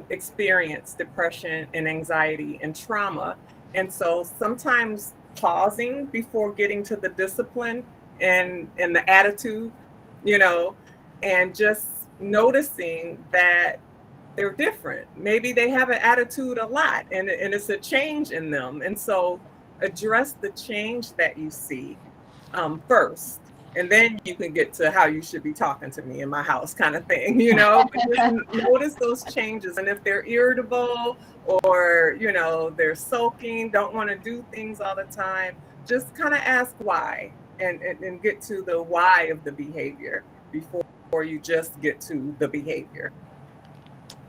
experience depression and anxiety and trauma. And so sometimes pausing before getting to the discipline and the attitude, you know, and just noticing that they're different. Maybe they have an attitude a lot and it's a change in them. And so address the change that you see first, And then you can get to how you should be talking to me in my house kind of thing, you know. But just notice those changes. And if they're irritable or, you know, they're sulking, don't want to do things all the time, just kind of ask why and get to the why of the behavior before you just get to the behavior.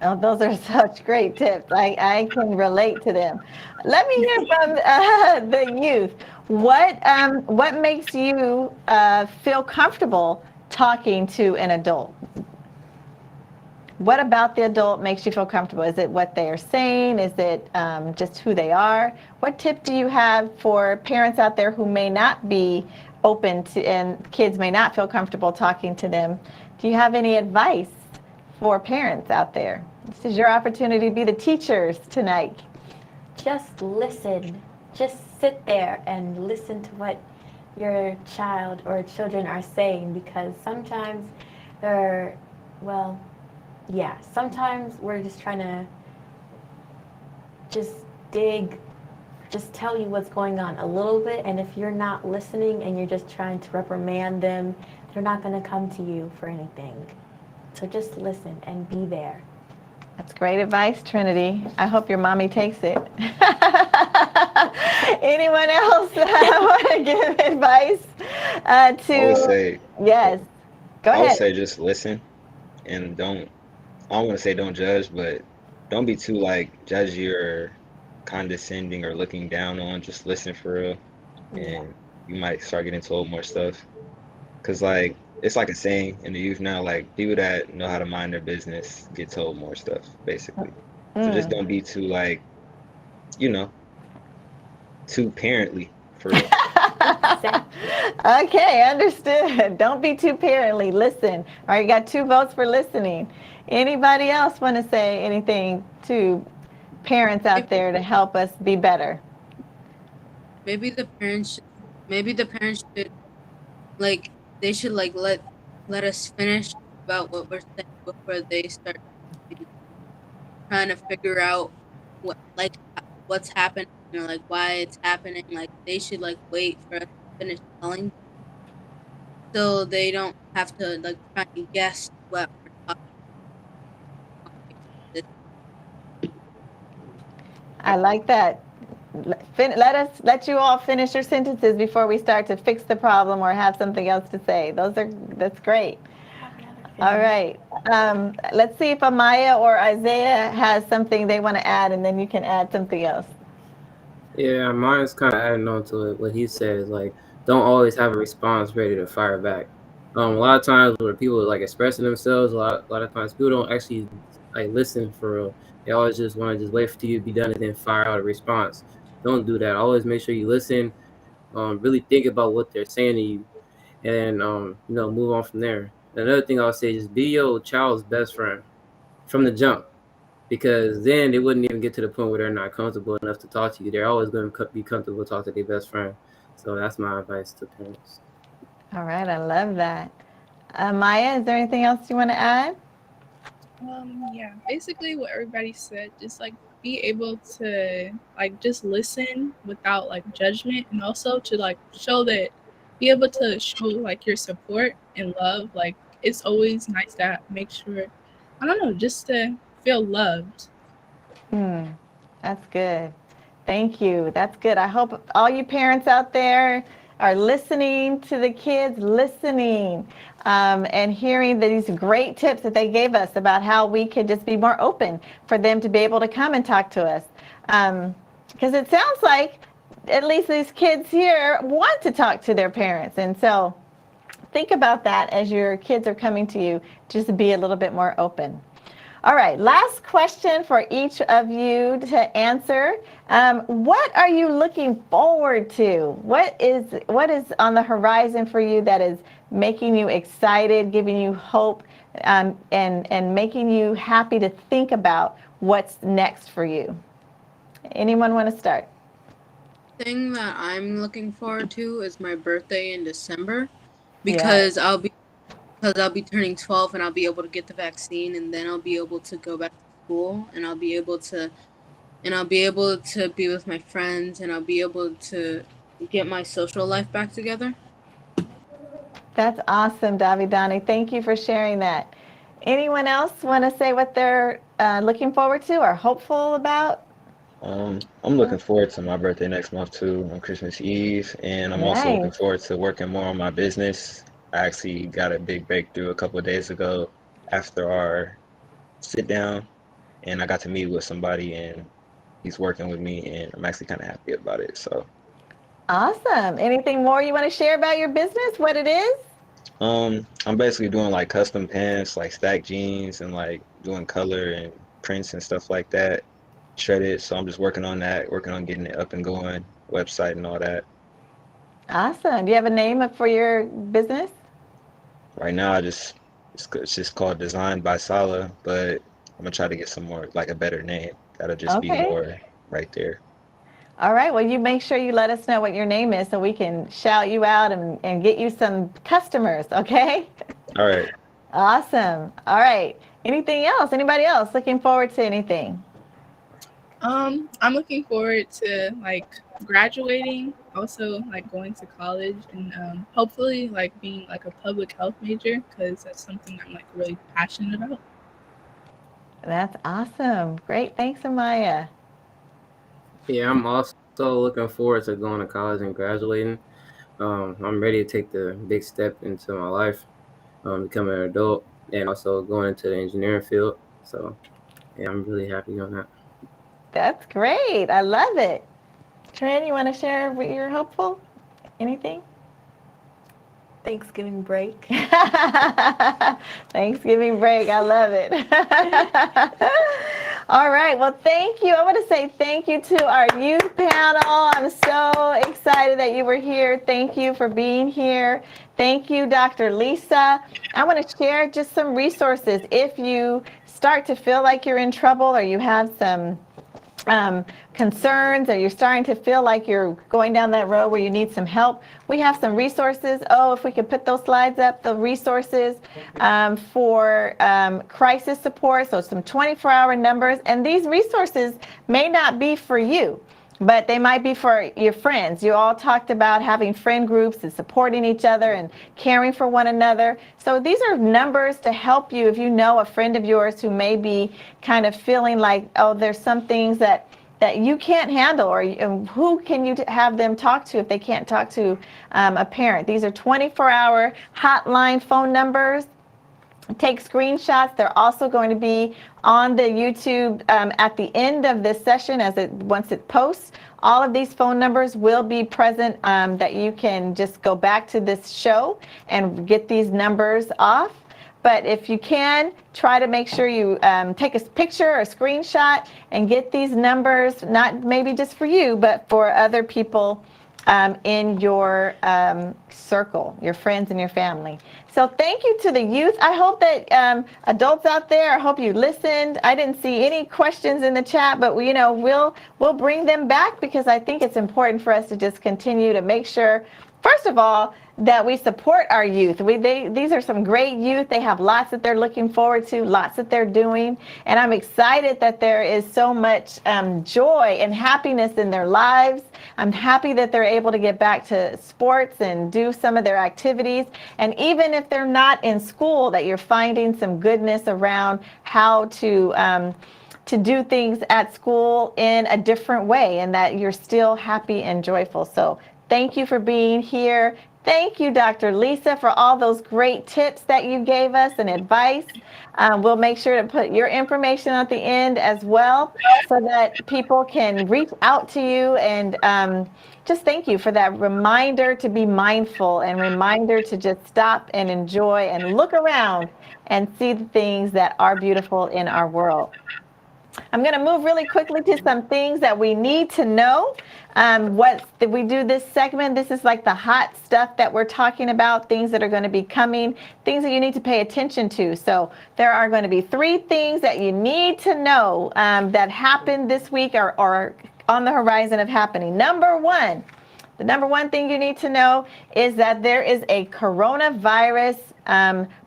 Oh, those are such great tips. I can relate to them. Let me hear from the youth. What makes you feel comfortable talking to an adult? What about the adult makes you feel comfortable? Is it what they are saying? Is it just who they are? What tip do you have for parents out there who may not be open to, and kids may not feel comfortable talking to them? Do you have any advice for parents out there? This is your opportunity to be the teachers tonight. Just listen. Just sit there and listen to what your child or children are saying, because sometimes they're, well, yeah, sometimes we're just trying to just tell you what's going on a little bit, and if you're not listening and you're just trying to reprimand them, they're not going to come to you for anything. So just listen and be there. That's great advice, Trinity. I hope your mommy takes it. Anyone else want to give advice to? I would say, Yes, go I would ahead. say just listen and don't, I don't want to say don't judge, but don't be too like judgy or condescending or looking down on. Just listen for real, and you might start getting told more stuff. Cause like it's like a saying in the youth now, like people that know how to mind their business get told more stuff, basically. So just don't be too like, you know, too parently for real. Okay, understood. Don't be too parently. Listen. All right, you got 2 votes for listening. Anybody else want to say anything to parents out there to help us be better? Maybe the parents should like they should like let us finish about what we're saying before they start trying to figure out what's happening or like why it's happening. Like they should like wait for us to finish telling, so they don't have to like try and guess what we're talking about. I like that. Let you all finish your sentences before we start to fix the problem or have something else to say. That's great. All right. Let's see if Amaya or Isaiah has something they want to add, and then you can add something else. Yeah, mine's kind of adding on to it. What he says, like, don't always have a response ready to fire back. A lot of times where people like expressing themselves, a lot of times people don't actually like listen for real. They always just want to just wait for you to be done and then fire out a response. Don't do that. Always make sure you listen. Really think about what they're saying to you, and move on from there. Another thing I'll say is be your child's best friend from the jump, because then they wouldn't even get to the point where they're not comfortable enough to talk to you. They're always going to be comfortable to talk to their best friend. So that's my advice to parents. All right, I love that. Maya, is there anything else you want to add? Yeah, basically what everybody said, just like be able to like just listen without like judgment, and also to like be able to show like your support and love. Like it's always nice to make sure, I don't know, just to feel loved. That's good. Thank you. That's good. I hope all you parents out there are listening to the kids, and hearing these great tips that they gave us about how we could just be more open for them to be able to come and talk to us. Because it sounds like at least these kids here want to talk to their parents. And so think about that as your kids are coming to you, just be a little bit more open. All right, last question for each of you to answer. What are you looking forward to? What is on the horizon for you that is making you excited, giving you hope, and making you happy to think about what's next for you? Anyone want to start? Thing that I'm looking forward to is my birthday in December, because I'll be turning 12 and I'll be able to get the vaccine, and then I'll be able to go back to school, and I'll be able to be with my friends, and I'll be able to get my social life back together. That's awesome, Davidani. Thank you for sharing that. Anyone else want to say what they're looking forward to or hopeful about? I'm looking forward to my birthday next month too, on Christmas Eve, and I'm also looking Nice. forward to working more on my business. I actually got a big breakthrough a couple of days ago after our sit down, and I got to meet with somebody, and he's working with me, and I'm actually kind of happy about it. So, Awesome. Anything more you want to share about your business, what it is? I'm basically doing like custom pants, like stacked jeans, and like doing color and prints and stuff like that, shredded. So I'm just working on that, working on getting it up and going, website and all that. Awesome. Do you have a name for your business? Right now, it's just called Designed by Sala, but I'm gonna try to get some more, like a better name. That'll just be Okay. more right there. All right. Well, you make sure you let us know what your name is so we can shout you out and get you some customers. Okay. All right. Awesome. All right. Anything else? Anybody else looking forward to anything? I'm looking forward to like graduating, also like going to college, and hopefully like being like a public health major, because that's something I'm like really passionate about. That's awesome. Great. Thanks, Amaya. Yeah, I'm also looking forward to going to college and graduating. I'm ready to take the big step into my life, becoming an adult, and also going into the engineering field. So, yeah, I'm really happy on that. That's great. I love it. Tran, you want to share what you're hopeful? Anything? Thanksgiving break. Thanksgiving break. I love it. All right. Well, thank you. I want to say thank you to our youth panel. I'm so excited that you were here. Thank you for being here. Thank you, Dr. Lisa. I want to share just some resources. If you start to feel like you're in trouble or you have some concerns or you're starting to feel like you're going down that road where you need some help, we have some resources. Oh, if we could put those slides up, the resources for crisis support, so some 24-hour numbers. And these resources may not be for you, but they might be for your friends. You all talked about having friend groups and supporting each other and caring for one another. So these are numbers to help you if you know a friend of yours who may be kind of feeling like, oh, there's some things that you can't handle, or who can you have them talk to if they can't talk to a parent. These are 24-hour hotline phone numbers. Take screenshots. They're also going to be on the YouTube at the end of this session once it posts. All of these phone numbers will be present that you can just go back to this show and get these numbers off. But if you can, try to make sure you take a picture or a screenshot and get these numbers, not maybe just for you, but for other people in your circle, your friends and your family. So thank you to the youth. I hope that adults out there, I hope you listened. I didn't see any questions in the chat, but we'll bring them back, because I think it's important for us to just continue to make sure, first of all, that we support our youth. These are some great youth. They have lots that they're looking forward to, lots that they're doing. And I'm excited that there is so much joy and happiness in their lives. I'm happy that they're able to get back to sports and do some of their activities. And even if they're not in school, that you're finding some goodness around how to do things at school in a different way, and that you're still happy and joyful. So thank you for being here. Thank you, Dr. Lisa, for all those great tips that you gave us and advice. We'll make sure to put your information at the end as well, so that people can reach out to you. And just thank you for that reminder to be mindful, and reminder to just stop and enjoy and look around and see the things that are beautiful in our world. I'm going to move really quickly to some things that we need to know. What did we do this segment? This is like the hot stuff that we're talking about, things that are going to be coming, things that you need to pay attention to. So there are going to be 3 things that you need to know that happened this week or on the horizon of happening. The number one thing you need to know is that there is a coronavirus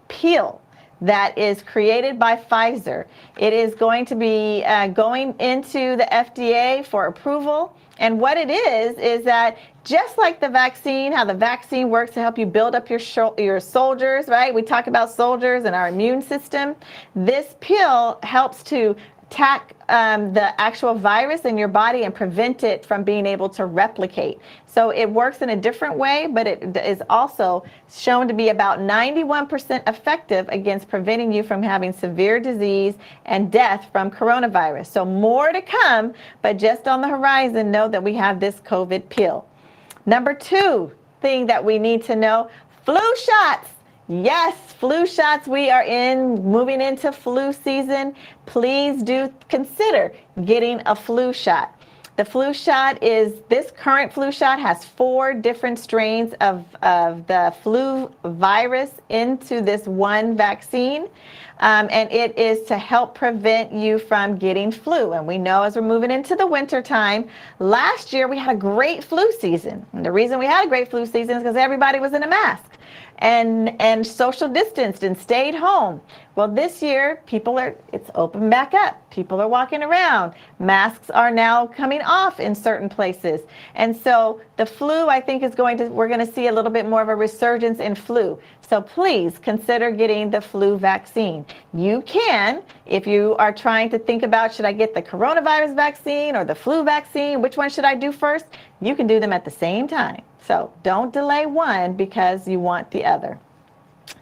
pill that is created by Pfizer. It is going to be going into the FDA for approval And what it is that just like the vaccine, how the vaccine works to help you build up your soldiers, right? We talk about soldiers and our immune system. This pill helps to attack the actual virus in your body and prevent it from being able to replicate. So it works in a different way, but it is also shown to be about 91% effective against preventing you from having severe disease and death from coronavirus. So more to come, but just on the horizon, know that we have this COVID pill. Number 2 thing that we need to know, flu shots. Yes, flu shots. We are moving into flu season. Please do consider getting a flu shot. The flu shot this current flu shot has 4 different strains of the flu virus into this one vaccine. And it is to help prevent you from getting flu. And we know as we're moving into the winter time, last year we had a great flu season. And the reason we had a great flu season is because everybody was in a mask and social distanced and stayed home. Well, this year, it's open back up. People are walking around. Masks are now coming off in certain places. And so the flu, I think, we're going to see a little bit more of a resurgence in flu. So please consider getting the flu vaccine. You can, if you are trying to think about, should I get the coronavirus vaccine or the flu vaccine? Which one should I do first? You can do them at the same time. So don't delay one because you want the other.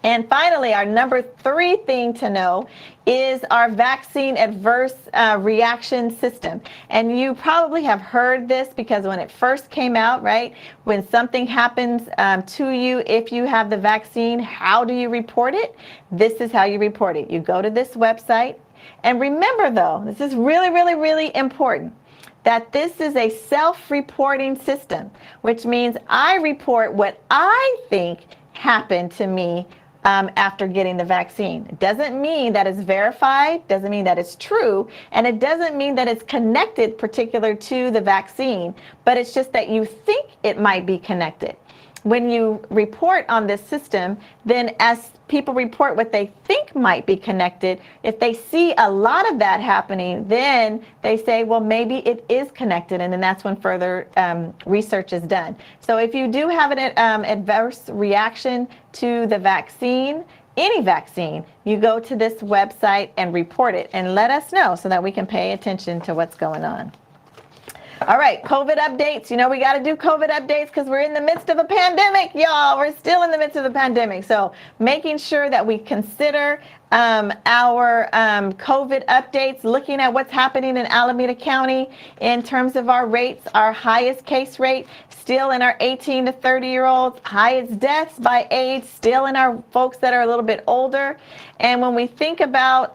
And finally, our number 3 thing to know is our vaccine adverse reaction system. And you probably have heard this because when it first came out, right, when something happens to you, if you have the vaccine, how do you report it? This is how you report it. You go to this website. And remember, though, this is really, really, really important, that this is a self-reporting system, which means I report what I think happened to me after getting the vaccine. It doesn't mean that it's verified, doesn't mean that it's true, and it doesn't mean that it's connected particular to the vaccine, but it's just that you think it might be connected. When you report on this system, then as people report what they think might be connected, if they see a lot of that happening, then they say, well, maybe it is connected, and then that's when further research is done. So if you do have an adverse reaction to the vaccine, any vaccine, you go to this website and report it and let us know so that we can pay attention to what's going on. All right, COVID updates. You know, we got to do COVID updates because we're in the midst of a pandemic, y'all. We're still in the midst of the pandemic. So making sure that we consider our COVID updates, looking at what's happening in Alameda County in terms of our rates, our highest case rate still in our 18 to 30-year-olds, highest deaths by age still in our folks that are a little bit older. And when we think about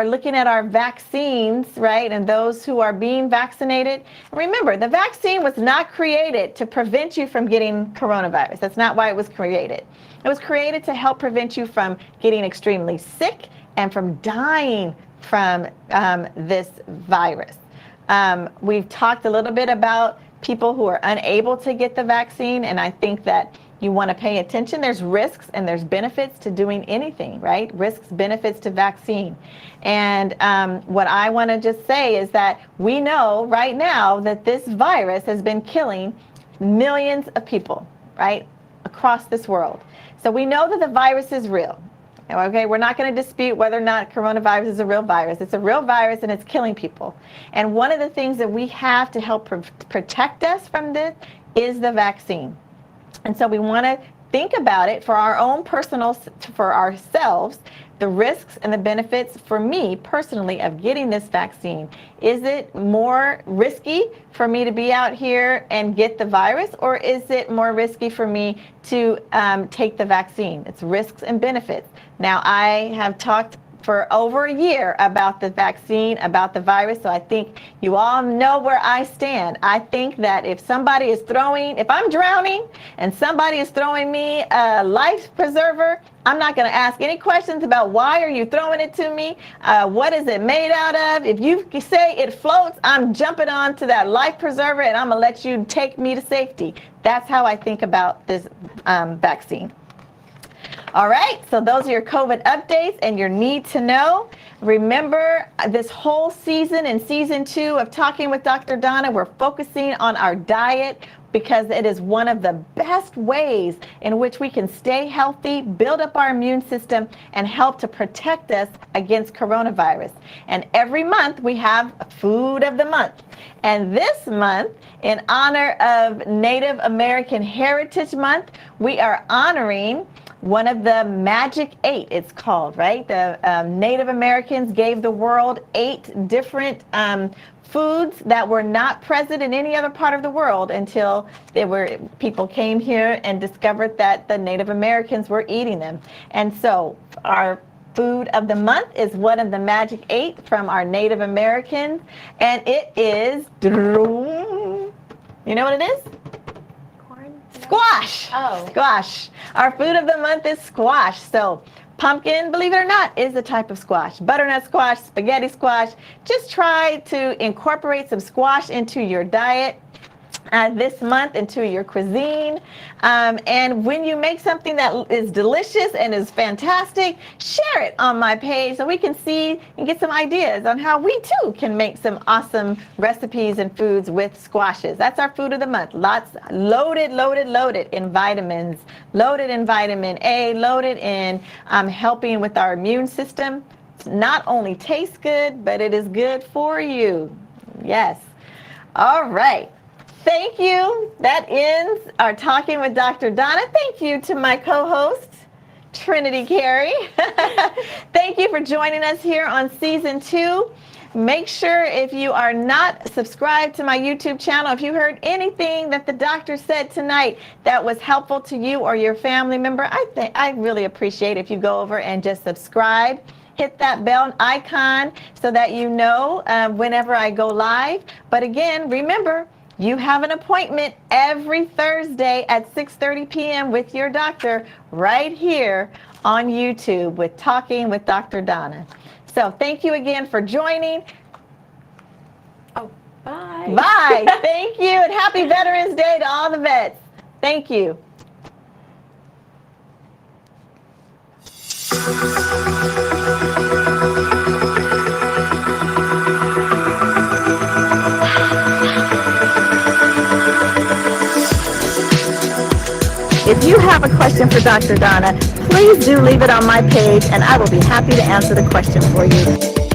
looking at our vaccines, right, and those who are being vaccinated, remember, the vaccine was not created to prevent you from getting coronavirus. That's not why it was created. It was created to help prevent you from getting extremely sick and from dying from this virus. We've talked a little bit about people who are unable to get the vaccine, and I think that you want to pay attention. There's risks and there's benefits to doing anything, right? Risks, benefits to vaccine. And what I want to just say is that we know right now that this virus has been killing millions of people, right, across this world. So we know that the virus is real. Okay, we're not going to dispute whether or not coronavirus is a real virus. It's a real virus and it's killing people. And one of the things that we have to help protect us from this is the vaccine. And so we want to think about it for our own for ourselves, the risks and the benefits for me personally of getting this vaccine. Is it more risky for me to be out here and get the virus, or is it more risky for me to take the vaccine? It's risks and benefits. Now, I have talked for over a year about the vaccine, about the virus, so I think you all know where I stand. I think that if I'm drowning and somebody is throwing me a life preserver, I'm not going to ask any questions about why are you throwing it to me? What is it made out of? If you say it floats, I'm jumping onto that life preserver and I'm going to let you take me to safety. That's how I think about this vaccine. All right, so those are your COVID updates and your need to know. Remember, this whole season, in season 2 of Talking with Dr. Donna, we're focusing on our diet because it is one of the best ways in which we can stay healthy, build up our immune system, and help to protect us against coronavirus. And every month we have Food of the Month. And this month, in honor of Native American Heritage Month, we are honoring one of the Magic 8, it's called, right? The Native Americans gave the world 8 different foods that were not present in any other part of the world until people came here and discovered that the Native Americans were eating them. And so our Food of the Month is one of the Magic 8 from our Native Americans, and it is, you know what it is? Squash. Oh. Squash. Our Food of the Month is squash. So pumpkin, believe it or not, is a type of squash. Butternut squash, spaghetti squash. Just try to incorporate some squash into your diet this month, into your cuisine. And when you make something that is delicious and is fantastic, share it on my page so we can see and get some ideas on how we too can make some awesome recipes and foods with squashes. That's our Food of the Month. Lots, loaded in vitamins, loaded in vitamin A, loaded in helping with our immune system. Not only tastes good, but it is good for you. Yes. All right. Thank you. That ends our Talking with Dr. Donna. Thank you to my co-host, Trinity Carey. Thank you for joining us here on season 2. Make sure, if you are not subscribed to my YouTube channel, if you heard anything that the doctor said tonight that was helpful to you or your family member, I really appreciate if you go over and just subscribe. Hit that bell icon so that you know whenever I go live. But again, remember, you have an appointment every Thursday at 6:30 p.m. with your doctor right here on YouTube with Talking with Dr. Donna. So thank you again for joining. Oh, bye. Bye. Thank you, and happy Veterans Day to all the vets. Thank you. If you have a question for Dr. Donna, please do leave it on my page and I will be happy to answer the question for you.